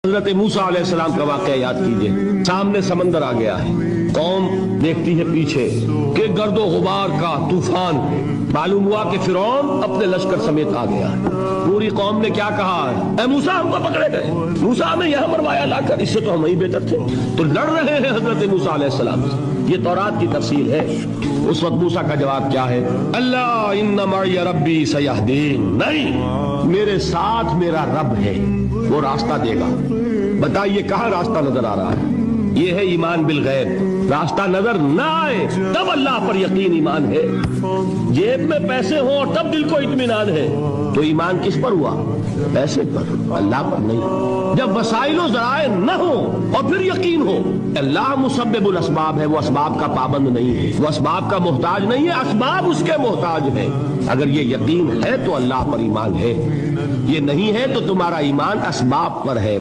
حضرت موسیٰ علیہ السلام کا واقعہ یاد کیجئے. سامنے سمندر آ گیا ہے, قوم دیکھتی ہے پیچھے کہ گرد و غبار کا طوفان. معلوم ہوا کہ فرعون اپنے لشکر سمیت آ گیا. پوری قوم نے کیا کہا, اے موسیٰ ہم کو پکڑے گئے, موسیٰ ہمیں یہاں مروایا لا کر, اس سے تو ہم ہی بہتر تھے. تو لڑ رہے ہیں حضرت موسیٰ علیہ السلام سے. یہ تورات کی تفسیر ہے. اس وقت موسیٰ کا جواب کیا ہے, اللہ ان معی ربی سیہدین, نہیں میرے ساتھ میرا رب ہے, وہ راستہ دے گا. بتائیے کہاں راستہ نظر آ رہا ہے؟ یہ ہے ایمان بالغیب. راستہ نظر نہ آئے تب اللہ پر یقین ایمان ہے. جیب میں پیسے ہوں اور تب دل کو اطمینان ہے, تو ایمان کس پر ہوا؟ پیسے پر, اللہ پر نہیں. جب وسائل و ذرائع نہ ہو اور پھر یقین ہو, اللہ مسبب الاسباب ہے, وہ اسباب کا پابند نہیں ہے, وہ اسباب کا محتاج نہیں ہے, اسباب اس کے محتاج ہے. اگر یہ یقین ہے تو اللہ پر ایمان ہے, یہ نہیں ہے تو تمہارا ایمان اسباب پر ہے.